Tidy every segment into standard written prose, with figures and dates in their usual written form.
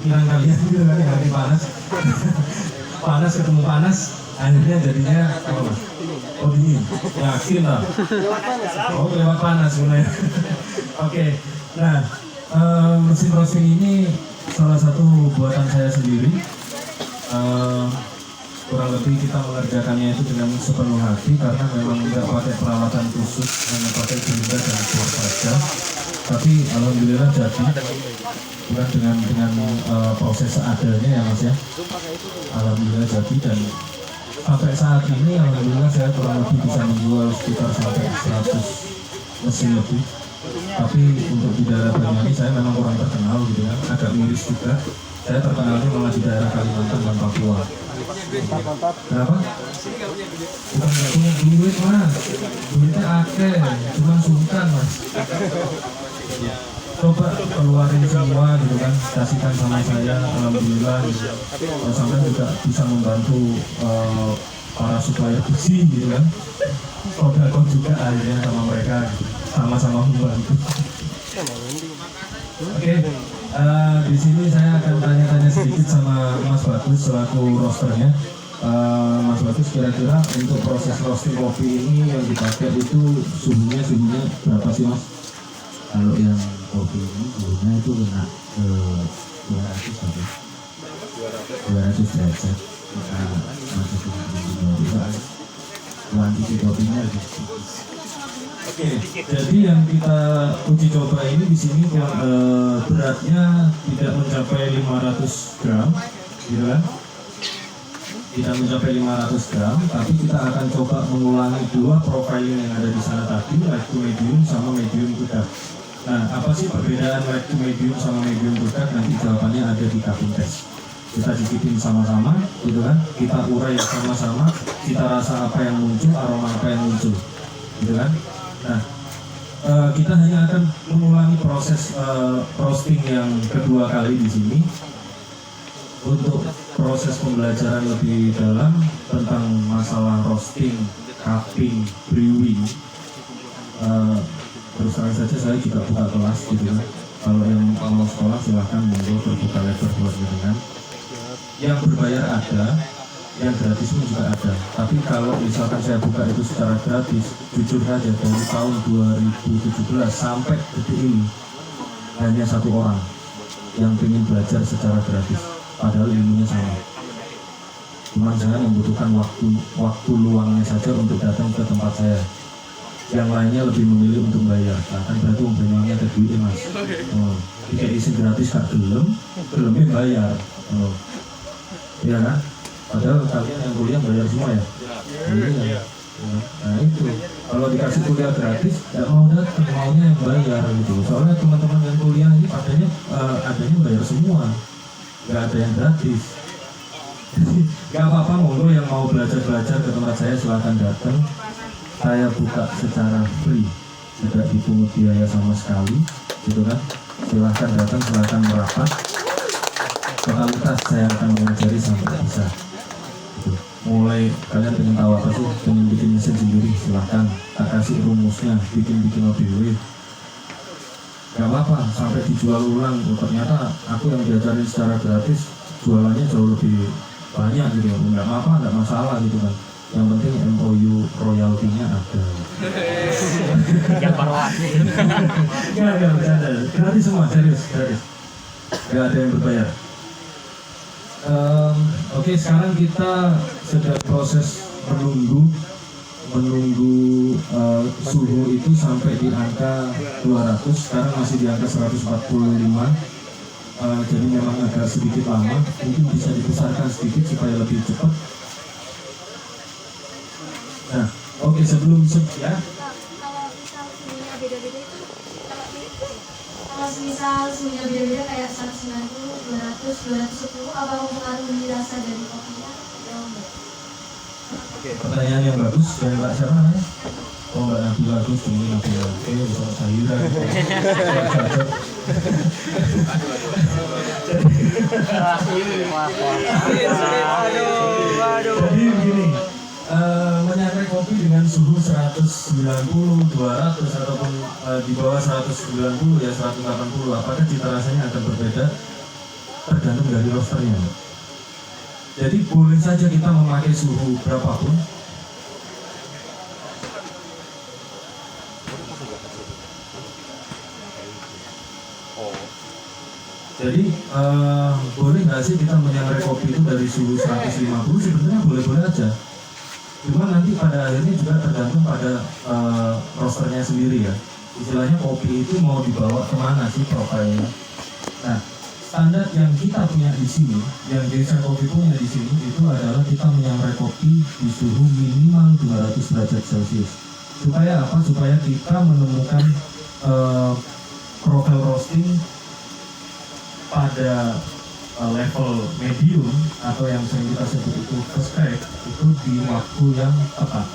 pikiran kalian gitu kan, hari panas. Panas ketemu panas, akhirnya jadinya apa mas? Oh dingin, yakin lah. Oh lewat panas sebenarnya. Oke, nah mesin roasting ini salah satu buatan saya sendiri. Kurang lebih kita mengerjakannya itu dengan sepenuh hati karena memang tidak pakai peralatan khusus, hanya pakai gerinda dan kuat saja. Tapi alhamdulillah jadi bukan dengan proses seadanya ya mas ya. Alhamdulillah jadi dan sampai saat ini alhamdulillah saya kurang lebih bisa menjual sekitar sampai 100 mesin lebih. Tapi untuk di daerah Banyuwangi saya memang kurang terkenal gitu kan, agak miris juga. Saya terkenalnya malah di daerah Kalimantan dan Papua. Kenapa? Bukan nggak punya duit mas, duitnya akeh, cuma sungkan mas. Coba keluarin semua gitu kan, kasihkan sama saya, alhamdulillah gitu. Sampai juga bisa membantu para supplier besi gitu kan. Kodakon juga akhirnya sama mereka gitu. Sama-sama membantu. Oke, di sini saya akan tanya-tanya sedikit sama Mas Bagus selaku roasternya. Mas Bagus, kira-kira untuk proses roasting kopi ini yang dipakai itu suhunya berapa sih mas? Kalau yang kopi ini suhunya itu kena 200 sampai 200 derajat. Kita masuk ke kuantiti kopinya lebih sedikit. Oke, jadi yang kita uji coba ini di sini beratnya tidak mencapai 500 gram, gitu kan? Tidak mencapai 500 gram, tapi kita akan coba mengulangi dua profiling yang ada di sana tadi, light to medium sama medium to dark. Nah, apa sih perbedaan light to medium sama medium to dark? Nanti jawabannya ada di kabin tes. Kita cicipin sama-sama, gitu kan? Kita urai sama-sama, kita rasa apa yang muncul, aroma apa yang muncul, gitu kan? Nah, kita hanya akan mengulangi proses roasting yang kedua kali di sini. Untuk proses pembelajaran lebih dalam tentang masalah roasting, cupping, brewing, terus terang saja saya juga buka kelas gitu kan. Kalau yang mau sekolah silahkan monggo terbuka lebar buat gitu kan. Yang berbayar ada, yang gratis pun juga ada. Tapi kalau misalkan saya buka itu secara gratis, jujur saja dari tahun 2017 sampai detik ini hanya satu orang yang ingin belajar secara gratis. Padahal ilmunya sama. Cuma saya membutuhkan waktu luangnya saja untuk datang ke tempat saya. Yang lainnya lebih memilih untuk bayar. Nah, kan berarti umpamanya ada duitnya mas. Jika isi gratis gak gelemnya bayar. Iya kan? Padahal kalian yang kuliah bayar semua ya. Iya. Nah itu. Kalau dikasih kuliah gratis, gak mau datang, maunya yang bayar gitu. Soalnya teman-teman yang kuliah ini adanya bayar semua. Gak ada yang gratis. Gak apa-apa, monggo yang mau belajar ke tempat saya silahkan datang. Saya buka secara free, tidak dipungut biaya sama sekali, gitu kan? Silahkan datang, silahkan merapat. Totalitas saya akan mengajari sampai bisa. Gitu. Mulai kalian pengen tahu apa sih, pengen bikin mesin sendiri, silahkan. Tak kasih rumusnya, bikin ODW. Gak apa-apa, sampai dijual ulang. Ternyata aku yang diajarin secara gratis jualannya jauh lebih banyak gitu. Nggak apa-apa, nggak masalah gitu kan. Yang penting MOU royaltinya ada. Yang baruan. Nggak bercanda. Gratis semua, serius, gratis. Nggak ada yang berbayar. Oke, sekarang kita sedang proses menunggu suhu itu sampai di angka 200. Sekarang masih di angka 145. Jadi memang agak sedikit lama, mungkin bisa dibesarkan sedikit supaya lebih cepat. Nah, oke, sebelum ya. Kalau suhunya beda-beda itu, kalau misal suhunya beda-beda kayak 190, 200, 210, apa mempengaruhi rasa dari kopinya? Pertanyaan yang bagus dari Mbak siapa namanya? Oh, Mbak Nabi bagus, ini Nabi oke, bisa sayuran. Jadi begini, menyangrai kopi dengan suhu 190, 200 ataupun di bawah 190 ya 180, apakah cita rasanya akan berbeda? tergantung dari rosternya. Jadi boleh saja kita memakai suhu berapapun. Jadi boleh nggak sih kita menyangrai kopi itu dari suhu 150? Sebenarnya boleh-boleh aja. Cuma nanti pada akhirnya juga tergantung pada rosternya sendiri ya. Istilahnya kopi itu mau dibawa kemana sih profilnya. Nah, standar yang kita punya di sini, yang Desa Kopi punya di sini itu adalah kita menyangrai kopi di suhu minimal 200 derajat Celcius. Supaya apa? Supaya kita menemukan profil roasting pada level medium atau yang sering kita sebut itu first crack itu di waktu yang tepat.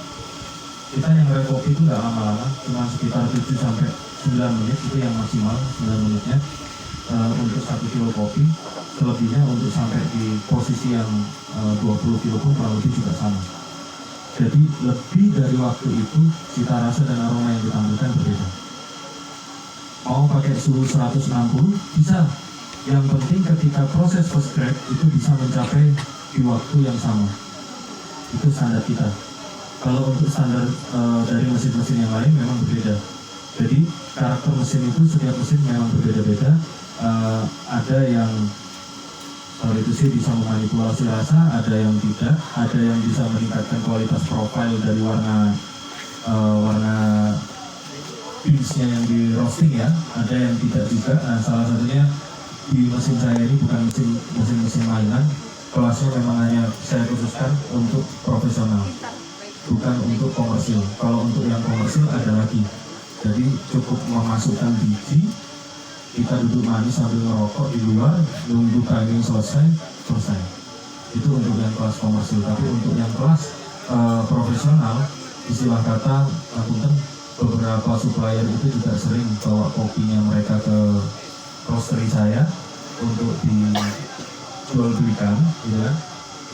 Kita yang kopi itu nggak lama-lama, cuma sekitar 7 sampai 9 menit itu yang maksimal 9 menitnya untuk 1 kilo kopi. Selebihnya untuk sampai di posisi yang 20 kilo pun kurang lebih juga sama. Jadi lebih dari waktu itu cita rasa dan aroma yang ditampilkan berbeda. Mau pakai suhu 160 bisa. Yang penting ketika proses first crack itu bisa mencapai di waktu yang sama. Itu standar kita. Kalau untuk standar dari mesin-mesin yang lain memang berbeda. Jadi karakter mesin itu setiap mesin memang berbeda-beda. Ada yang itu sih bisa memanipulasi rasa, ada yang tidak, ada yang bisa meningkatkan kualitas profil dari warna beansnya yang di roasting ya, ada yang tidak juga. Nah, salah satunya di mesin saya ini bukan mesin mainan, kelasnya memang hanya saya khususkan untuk profesional, bukan untuk komersil. Kalau untuk yang komersil ada lagi, jadi cukup memasukkan biji, kita duduk manis sambil ngerokok di luar, nunggu timing selesai. Itu untuk yang kelas komersil. Tapi untuk yang kelas profesional, istilah kata beberapa supplier itu juga sering bawa kopinya mereka ke roastery saya untuk dijualbelikan, ya,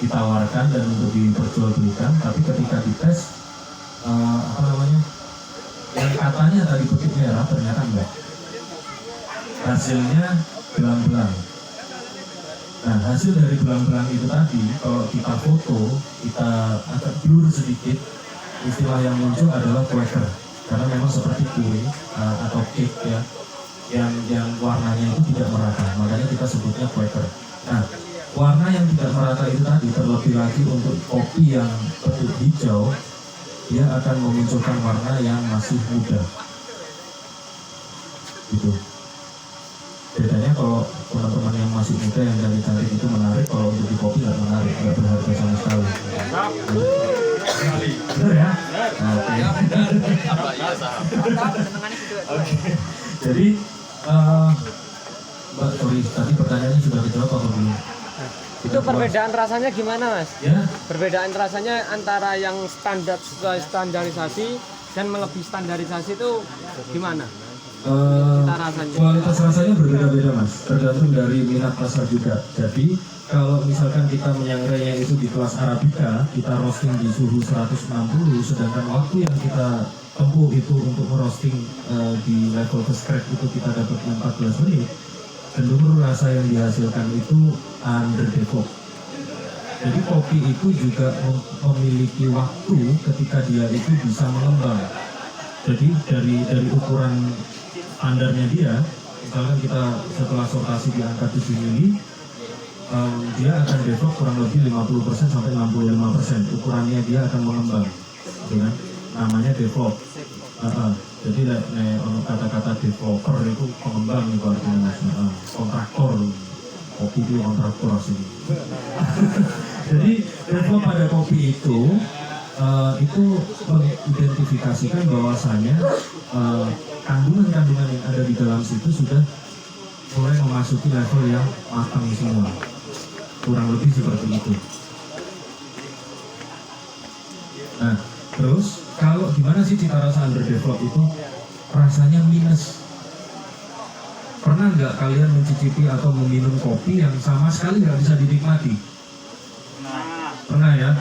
ditawarkan dan untuk diperjualbelikan. Tapi ketika dites, yang katanya tadi putih merah ternyata enggak. Hasilnya belang-belang. Nah, hasil dari belang-belang itu tadi, kalau kita foto, kita agak blur sedikit, istilah yang muncul adalah quaker. Karena memang seperti kue atau cake ya, yang warnanya itu tidak merata, makanya kita sebutnya quaker. Nah, warna yang tidak merata itu tadi, terlebih lagi untuk kopi yang bentuk hijau, dia akan memunculkan warna yang masih muda. Gitu. Bedanya kalau teman-teman yang masih muda yang cantik-cantik itu menarik, kalau untuk di kopi nggak menarik, nggak berharga sama sekali. Benar ya? Oke. Jadi Mbak, sorry, tadi pertanyaannya sudah dijawab atau belum? Itu perbedaan rasanya gimana, Mas? Ya. Perbedaan rasanya antara yang standar sesuai standarisasi dan melebihi standarisasi itu gimana? Kualitas rasanya berbeda-beda, Mas, tergantung dari minat pasar juga. Jadi kalau misalkan kita menyangrainya itu di kelas Arabica, kita roasting di suhu 160, sedangkan waktu yang kita tempuh itu untuk merosting di level first crack itu kita dapat 14 menit, cenderung rasa yang dihasilkan itu underdeveloped. Jadi kopi itu juga memiliki waktu ketika dia itu bisa mengembang. Jadi dari ukuran standarnya dia, misalkan kita setelah sortasi di angka 7 mili, dia akan develop kurang lebih 50% sampai 65%. Ukurannya dia akan mengembang, gitu kan? Namanya develop. Jadi kata-kata developer itu pengembang itu artinya, kontraktor. Kopi itu kontraktor sini. Jadi develop pada kopi itu mengidentifikasikan bahwasanya kandungan-kandungan yang ada di dalam situ sudah mulai memasuki level yang matang semua. Kurang lebih seperti itu. Nah, terus kalau gimana sih cita rasa underdevelop itu? Rasanya minus. Pernah nggak kalian mencicipi atau meminum kopi yang sama sekali nggak bisa dinikmati? Pernah ya?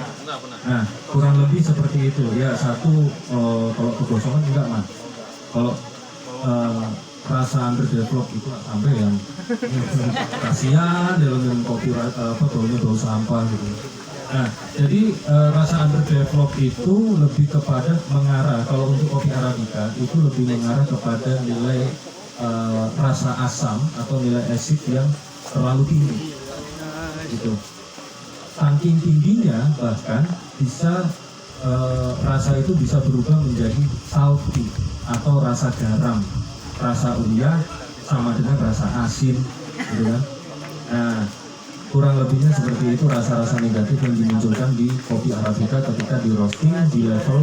Nah, kurang lebih seperti itu. Ya, satu kalau kegosongan enggak, Mas. Kalau rasa underdevelop itu sampai yang kasihan dalam kopi baunya sampah gitu. Nah, jadi rasa underdevelop itu lebih kepada mengarah, kalau untuk kopi Arabica itu lebih mengarah kepada nilai rasa asam atau nilai asid yang terlalu tinggi gitu. Saking tingginya bahkan bisa rasa itu bisa berubah menjadi salty atau rasa garam, rasa uyah sama dengan rasa asin gitu kan. Nah, kurang lebihnya seperti itu rasa-rasa negatif yang dimunculkan di kopi Arabica ketika di roasting di level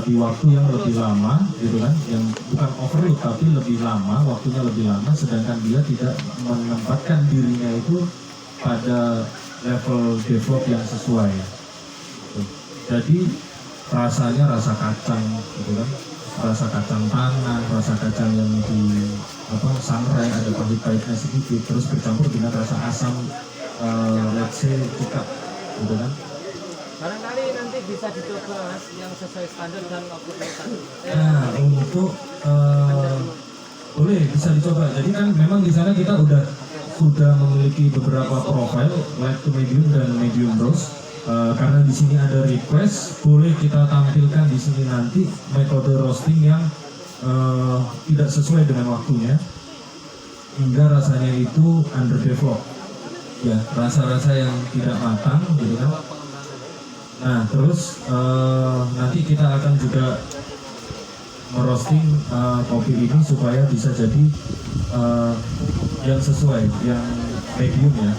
di waktu yang lebih lama gitu kan, yang bukan overload tapi lebih lama, waktunya lebih lama, sedangkan dia tidak menempatkan dirinya itu pada level develop yang sesuai gitu. Jadi rasanya rasa kacang gitu kan, rasa kacang tanah, rasa kacang yang di sangrai, ada pahit-pahitnya sedikit, terus bercampur dengan rasa asam let's say cuka gitu kan. Barangkali nanti bisa dicoba Mas yang sesuai standar dan optimal. Nah, untuk boleh bisa dicoba. Jadi kan memang di sana kita sudah memiliki beberapa profil light to medium dan medium roast. Karena di sini ada request, boleh kita tampilkan di sini nanti metode roasting yang tidak sesuai dengan waktunya, hingga rasanya itu underdevelop, ya rasa-rasa yang tidak matang, gitu kan. Nah terus nanti kita akan juga merosting kopi ini supaya bisa jadi yang sesuai, yang medium ya.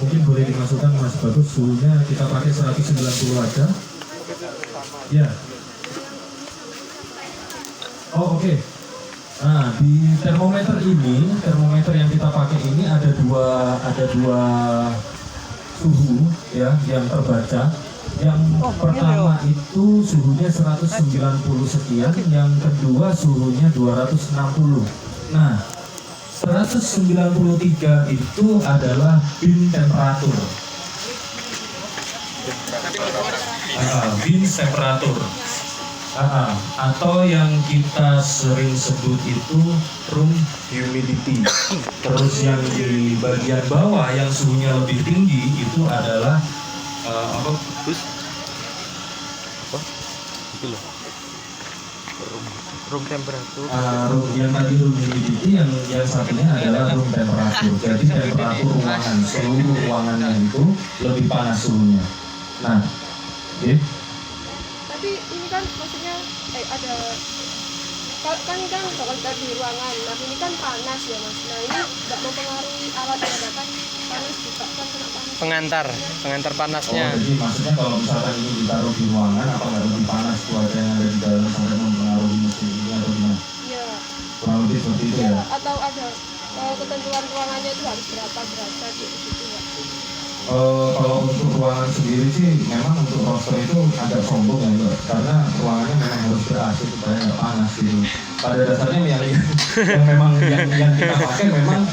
Mungkin boleh dimasukkan Mas Bagus, suhunya kita pakai 190 aja. Ya. Oh oke. Nah di termometer yang kita pakai ini ada dua suhu ya yang terbaca. Yang pertama itu suhunya 190 sekian, yang kedua suhunya 260. Nah 193 itu adalah bin temperatur. Bin temperatur. Atau yang kita sering sebut itu room humidity. Terus yang di bagian bawah yang suhunya lebih tinggi itu adalah Room temperatur. Yang tadi room humidity, yang satunya adalah room temperatur. Jadi temperatur ruangan, seluruh ruangannya itu lebih panas suhunya. Nah, tapi ini kan maksudnya ada kan ini kan kalau kita di ruangan, nah ini kan panas ya Mas. Nah ini nggak mempengaruhi alat yang ada kan panas juga kan kena panas. Pengantar panasnya. Jadi maksudnya kalau misalkan ini ditaruh di ruangan, apa nggak lebih panas cuaca yang ada di dalam sampai mempengaruhi mesin ini atau gimana? Iya. Kurang lebih seperti itu ya. Atau ada ketentuan ruangannya itu harus berapa derajat gitu ya? Kalau untuk ruangan sendiri sih memang untuk roaster itu agak sombong ya Mbak, karena ruangannya memang harus ber-AC supaya nggak panas gitu. Pada dasarnya yang memang yang kita pakai memang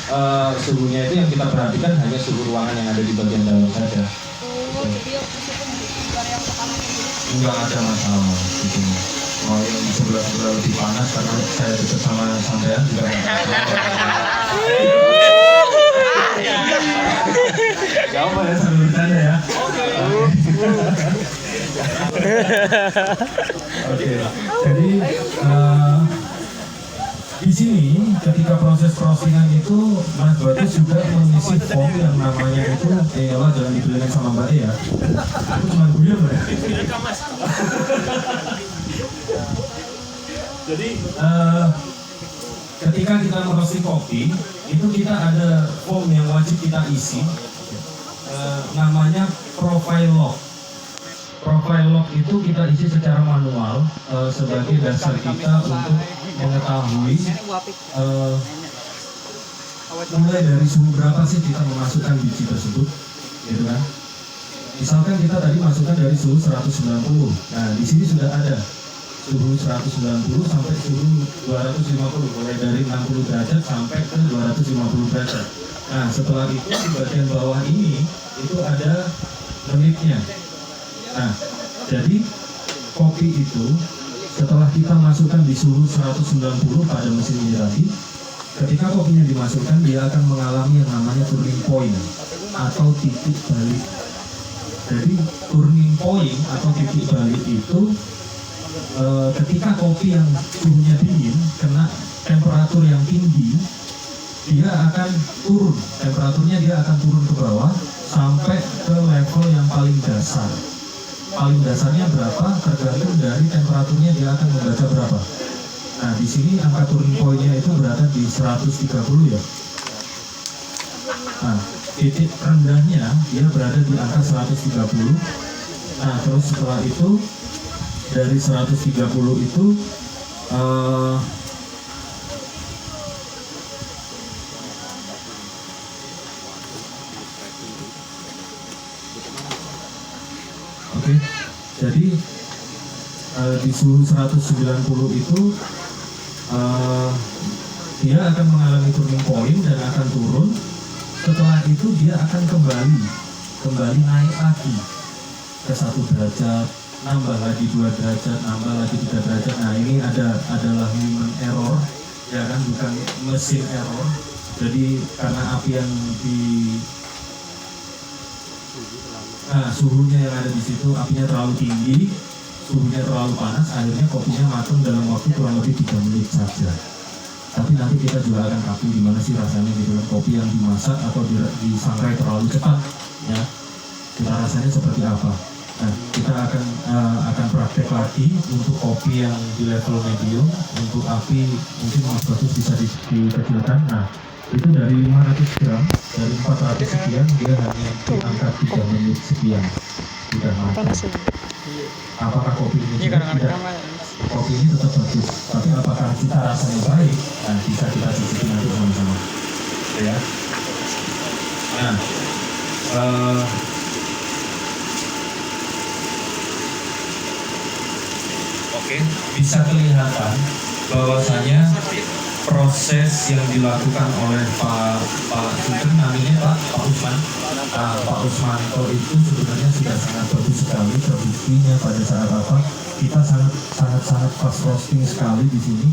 suhunya itu yang kita perhatikan hanya suhu ruangan yang ada di bagian dalam saja. Jadi meskipun di luar yang panas gitu. Nggak ada masalah gitu. Mau yang sebelah lebih panas karena saya dekat sama sampean juga nggak ada. Gak apa ya, sambil bercanda ya. Oke, jadi di sini ketika proses roastingan itu Mas Bagus juga mengisi foam yang namanya itu lah jangan dibelikan sama Mbak ya. Aku cuma guyon ya. Jadi ketika kita merosting kopi itu kita ada foam yang wajib kita isi, namanya profile lock. Profile lock itu kita isi secara manual sebagai dasar kita untuk mengetahui mulai dari suhu berapa sih kita memasukkan biji tersebut, gitu kan? Misalkan kita tadi masukkan dari suhu 190. Nah, di sini sudah ada suhu 190 sampai suhu 250, mulai dari 60 derajat sampai ke 250 derajat. Nah, setelah itu di bagian bawah ini itu ada menitnya. Nah, jadi kopi itu Setelah kita masukkan di suhu 190 pada mesin Mirati, ketika kopinya dimasukkan, dia akan mengalami yang namanya turning point atau titik balik. Jadi turning point atau titik balik itu ketika kopi yang suhunya dingin kena temperatur yang tinggi, dia akan turun, temperaturnya dia akan turun ke bawah sampai ke level yang paling dasar. Paling dasarnya berapa tergantung dari temperaturnya dia akan membaca berapa. Nah, di sini angka turning point-nya itu berada di 130 ya. Nah, titik rendahnya dia berada di angka 130. Nah, terus setelah itu dari 130 itu oke, jadi di suhu 190 itu dia akan mengalami turning point dan akan turun. Setelah itu dia akan kembali naik lagi ke 1 derajat, nambah lagi 2 derajat, nambah lagi 3 derajat. Nah, ini adalah human error, ya kan, bukan mesin error. Jadi karena api yang suhunya yang ada di situ, apinya terlalu tinggi, suhunya terlalu panas, akhirnya kopinya matang dalam waktu kurang lebih 3 menit saja. Tapi nanti kita juga akan tahu gimana sih rasanya gitu kan, kopi yang dimasak atau disangrai terlalu cepat, ya, kita rasanya seperti apa. Nah, kita akan praktek lagi untuk kopi yang di level medium, untuk api mungkin Mas Bagus bisa dikecilkan. Nah, itu dari 500 gram, dari 400 sekian, dia hanya diangkat 3 menit sekian, sudah matang. Apakah kopi ini tidak? Kopi ini tetap bagus, tapi apakah kita rasanya baik? Nah, bisa kita cicipi nanti sama-sama, ya. Nah, oke, bisa kelihatan bahwasanya proses yang dilakukan oleh Pak Sugeng, namanya Pak Usmanto itu sebenarnya sudah sangat bagus sekali. Terbuktinya pada saat apa kita sangat fast roasting sekali di sini.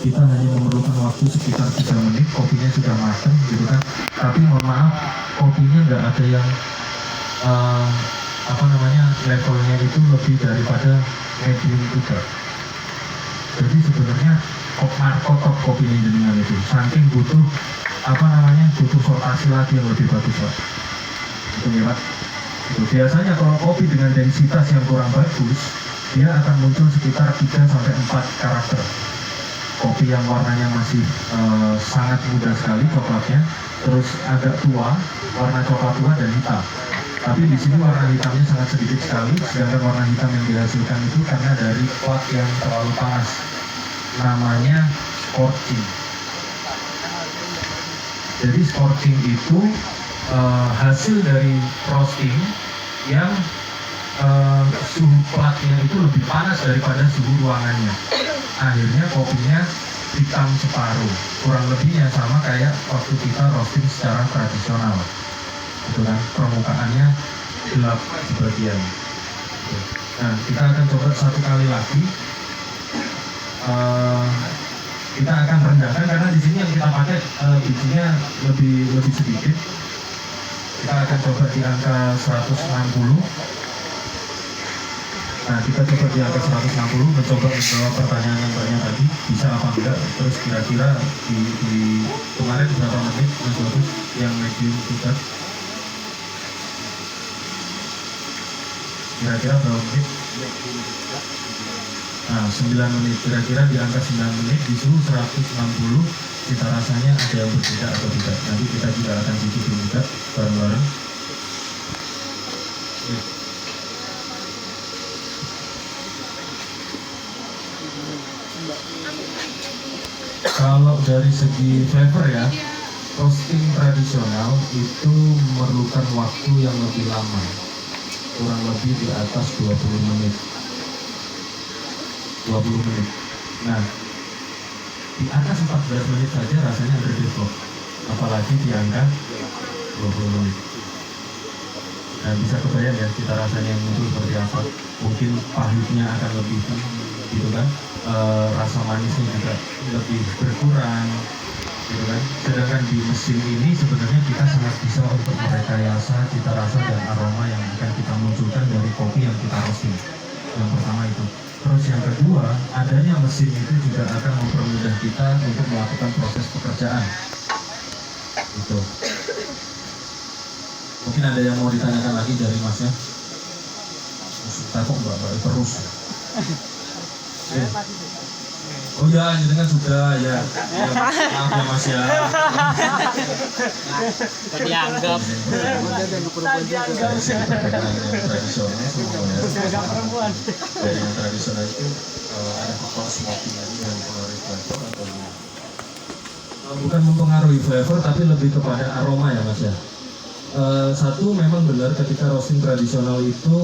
Kita hanya memerlukan waktu sekitar 3 menit, kopinya sudah matang gitu kan. Tapi mohon maaf, kopinya nggak ada yang levelnya itu lebih daripada medium juga. Jadi sebenarnya markotop kopi ini dengan itu, saking butuh butuh sortasi lagi yang lebih bagus, Pak. Itu ya, Pak. Itu biasanya kalau kopi dengan densitas yang kurang bagus, dia akan muncul sekitar 3-4 karakter. Kopi yang warnanya masih sangat muda sekali coklatnya, terus agak tua, warna coklat tua dan hitam. Tapi di sini warna hitamnya sangat sedikit sekali, sedangkan warna hitam yang dihasilkan itu karena dari plat yang terlalu panas. Namanya scorching. Jadi scorching itu hasil dari roasting yang suhu platnya itu lebih panas daripada suhu ruangannya. Akhirnya kopinya hitam separuh, kurang lebihnya sama kayak waktu kita roasting secara tradisional. Itu kan permukaannya gelap sebagian. Nah, kita akan coba 1 kali lagi. Kita akan rendahkan karena di sini yang kita pakai bijinya lebih sedikit. Kita akan coba di angka 160. Nah, kita coba di angka 160, mencoba menjawab pertanyaan yang banyak tadi, bisa apa enggak. Terus kira-kira di kemarin berapa menit Mas Bagus yang medium juga? Kira-kira berapa menit? Nah, 9 menit, kira-kira di angka 9 menit di suhu 160, kita rasanya ada yang berbeda atau tidak. Nanti kita juga akan cicipi juga bareng-bareng. Kalau dari segi flavor ya, roasting tradisional itu memerlukan waktu yang lebih lama, kurang lebih di atas 20 menit. 20 menit. Nah, di atas 14 menit saja rasanya underdevelop, apalagi di angka 20 menit. Nah, bisa kebayang ya cita rasanya yang muncul seperti apa. Mungkin pahitnya akan lebih gitu kan, rasa manisnya juga lebih berkurang gitu kan. Sedangkan di mesin ini sebenarnya kita sangat bisa untuk merekayasa cita rasa dan aroma yang akan kita munculkan dari kopi yang kita roasting. Yang pertama itu. Terus yang kedua, adanya mesin itu juga akan mempermudah kita untuk melakukan proses pekerjaan. Gitu. Mungkin ada yang mau ditanyakan lagi dari Masnya? Kita kok nggak terus? Oh ya, jadi kan sudah ya. Maaf ya Mas ya. Dianggap. Tradisional semua perempuan. Dari yang tradisional itu ada faktor smoking yang mempengaruhi flavor atau gimana? Bukan mempengaruhi flavor tapi lebih kepada aroma ya Mas ya. Satu memang benar ketika roasting tradisional itu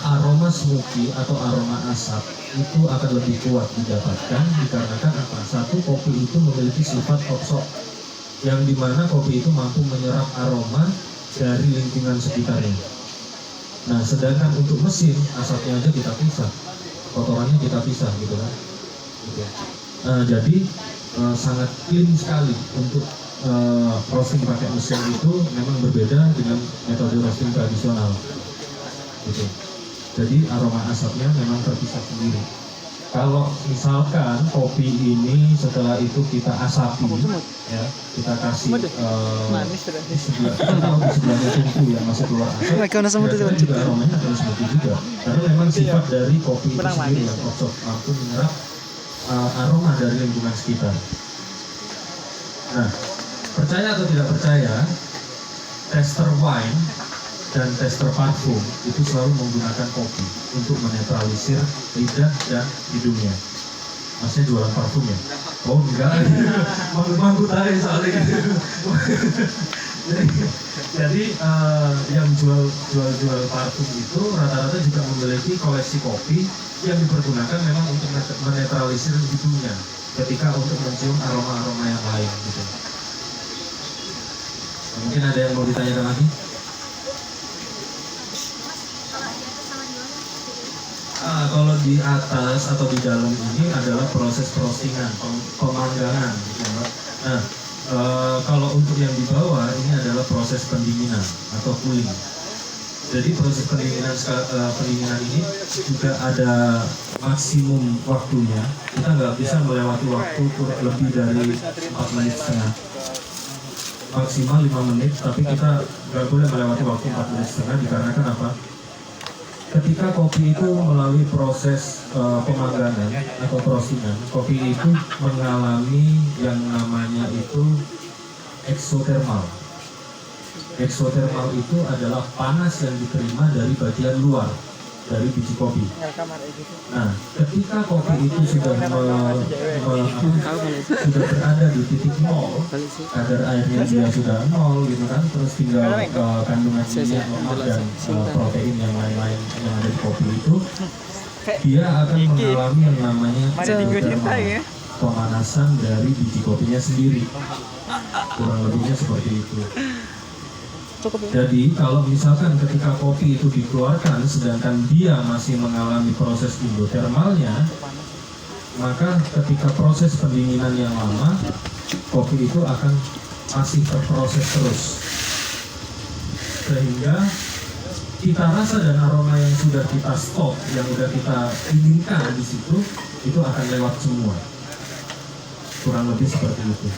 aroma smoky atau aroma asap itu akan lebih kuat didapatkan dikarenakan apa? Satu, kopi itu memiliki sifat oxo yang dimana kopi itu mampu menyerap aroma dari lingkungan sekitarnya. Nah, sedangkan untuk mesin asapnya aja kita pisah, kotorannya kita pisah gitu kan. Gitu. Jadi sangat clean sekali untuk roasting pakai mesin itu memang berbeda dengan metode roasting tradisional gitu. Jadi aroma asapnya memang terpisah sendiri. Kalau misalkan kopi ini setelah itu kita asapi ya, kita kasih di sebelah, kita tahu di sebelahnya tungku yang masih keluar asap, biasanya juga aromanya akan seperti juga karena memang sifat dari kopi itu sendiri yang mampu menyerap aroma dari lingkungan sekitar. Nah, percaya atau tidak percaya, tester wine dan tester parfum itu selalu menggunakan kopi untuk menetralisir lidah dan hidungnya. Masnya jualan parfum ya? Oh enggak, mampu tahu soalnya. Jadi yang jual parfum itu rata-rata juga memiliki koleksi kopi yang dipergunakan memang untuk menetralisir hidungnya ketika untuk mencium aroma-aroma yang lain gitu. Mungkin ada yang mau ditanyakan lagi? Kalau di atas atau di dalam ini adalah proses roastingan, pemanggangan gitu, Mbak. Nah, kalau untuk yang di bawah ini adalah proses pendinginan atau cooling. Jadi proses pendinginan ini juga ada maksimum waktunya. Kita nggak bisa melewati waktu lebih dari 4 menit setengah. Maksimal 5 menit, tapi kita nggak boleh melewati waktu 4 menit setengah dikarenakan apa? Ketika kopi itu melalui proses pemanggangan atau roastingan, kopi itu mengalami yang namanya itu eksotermal. Eksotermal itu adalah panas yang diterima dari bagian luar dari biji kopi. Nah, ketika kopi itu sudah berada di titik nol, kadar airnya dia sudah nol gitu kan, terus tinggal kandungan minyak, lemak dan protein yang lain-lain yang ada di kopi itu, dia akan mengalami yang namanya pemanasan dari biji kopinya sendiri. Kurang lebihnya seperti itu. Jadi kalau misalkan ketika kopi itu dikeluarkan sedangkan dia masih mengalami proses endotermalnya, maka ketika proses pendinginan yang lama, kopi itu akan masih terproses terus, sehingga cita rasa dan aroma yang sudah kita stop, yang sudah kita inginkan di situ, itu akan lewat semua. Kurang lebih seperti itu.